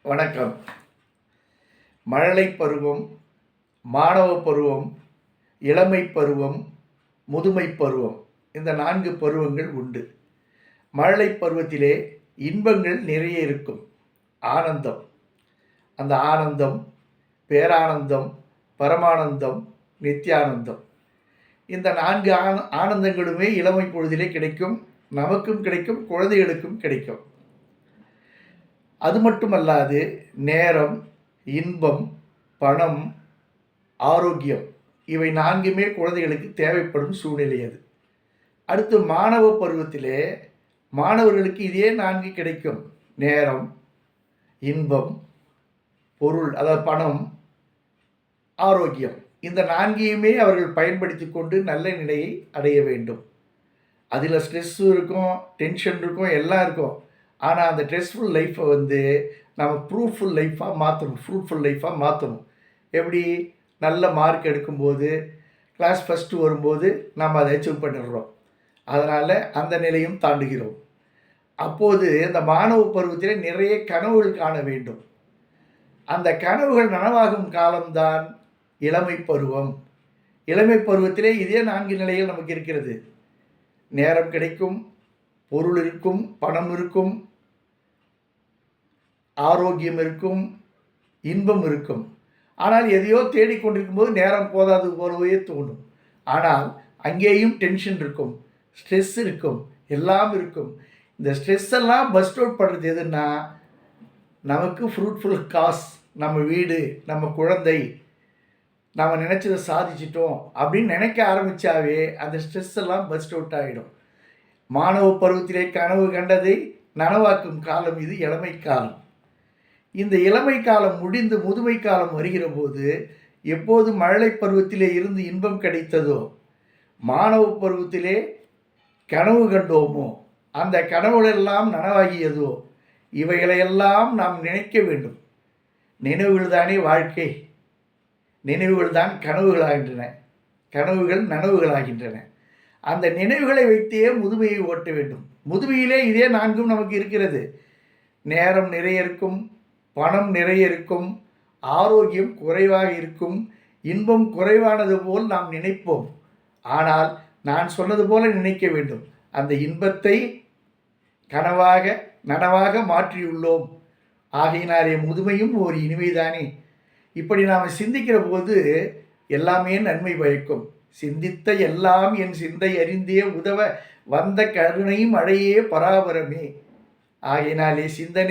வணக்கம். மழலை பருவம், மாணவ பருவம், இளமை பருவம், முதுமை பருவம், இந்த 4 பருவங்கள் உண்டு. மழலை பருவத்திலே இன்பங்கள் நிறைய இருக்கும். ஆனந்தம், அந்த ஆனந்தம், பேரானந்தம், பரமானந்தம், நித்யானந்தம், இந்த 4 ஆனந்தங்களுமே இளமை பொழுதிலே கிடைக்கும். நமக்கும் கிடைக்கும், குழந்தைகளுக்கும் கிடைக்கும். அது மட்டுமல்லாது நேரம், இன்பம், பணம், ஆரோக்கியம், இவை 4மே குழந்தைகளுக்கு தேவைப்படும் சூழ்நிலை அது. அடுத்து மாணவ பருவத்திலே மாணவர்களுக்கு இதே 4 கிடைக்கும். நேரம், இன்பம், பொருள், அதாவது பணம், ஆரோக்கியம், இந்த 4யுமே அவர்கள் பயன்படுத்தி கொண்டு நல்ல நிலையை அடைய வேண்டும். அதில் ஸ்ட்ரெஸ்ஸும் இருக்கும், டென்ஷன் இருக்கும், எல்லாம் இருக்கும். ஆனால் அந்த ஸ்ட்ரெஸ்ஃபுல் லைஃப்பை நம்ம ப்ரூஃபுல் லைஃப்பாக மாற்றணும், ஃப்ரூட்ஃபுல் லைஃப்பாக மாற்றணும். எப்படி? நல்ல மார்க் எடுக்கும்போது, கிளாஸ் ஃபஸ்ட்டு வரும்போது நம்ம அதை அச்சீவ் பண்ணிடுறோம். அதனால் அந்த நிலையும் தாண்டுகிறோம். அப்போது இந்த மாணவ பருவத்தில் நிறைய கனவுகள் காண வேண்டும். அந்த கனவுகள் நனவாகும் காலம்தான் இளமை பருவம். இளமை பருவத்திலே இதே 4 நிலைகள் நமக்கு இருக்கிறது. நேரம் கிடைக்கும், பொருள் இருக்கும், பணம் இருக்கும், ஆரோக்கியம் இருக்கும், இன்பம் இருக்கும். ஆனால் எதையோ தேடிக்கொண்டிருக்கும் போது நேரம் போதாது போலவே தோணும். ஆனால் அங்கேயும் டென்ஷன் இருக்கும், ஸ்ட்ரெஸ் இருக்கும், எல்லாம் இருக்கும். இந்த ஸ்ட்ரெஸ் எல்லாம் பஸ்ட் அவுட் பண்ணுறது எதுன்னா, நமக்கு ஃப்ரூட்ஃபுல் காஸ், நம்ம வீடு, நம்ம குழந்தை, நம்ம நினச்சதை சாதிச்சிட்டோம் அப்படின்னு நினைக்க ஆரம்பித்தாவே அந்த ஸ்ட்ரெஸ் எல்லாம் பஸ்ட் அவுட் ஆகிடும். மாணவ பருவத்திலே கனவு கண்டதை நனவாக்கும் காலம் இது இளமை காலம். இந்த இளமை காலம் முடிந்து முதுமை காலம் வருகிற போது, எப்போது மழலை பருவத்திலே இருந்து இன்பம் கிடைத்ததோ, மாணவ பருவத்திலே கனவு கண்டோமோ, அந்த கனவுகளெல்லாம் நனவாகியதோ, இவைகளையெல்லாம் நாம் நினைக்க வேண்டும். நினைவுகள் தானே வாழ்க்கை. நினைவுகள் தான் கனவுகளாகின்றன, கனவுகள் நனவுகளாகின்றன. அந்த நினைவுகளை வைத்தே முதுமையை ஓட்ட வேண்டும். முதுமையிலே இதே 4ம் நமக்கு இருக்கிறது. நேரம் நிறைய இருக்கும், பணம் நிறைய இருக்கும், ஆரோக்கியம் குறைவாக இருக்கும், இன்பம் குறைவானது போல் நாம் நினைப்போம். ஆனால் நான் சொன்னது போல நினைக்க வேண்டும். அந்த இன்பத்தை கனவாக நனவாக மாற்றியுள்ளோம். ஆகையினாலே முதுமையும் ஒரு இனிமைதானே. இப்படி நாம் சிந்திக்கிற போது எல்லாமே நன்மை பயக்கும். சிந்தித்த எல்லாம் என் சிந்தை அறிந்தே உதவ வந்த கருணை மழையே பராபரமே. ஆகையினாலே சிந்தனை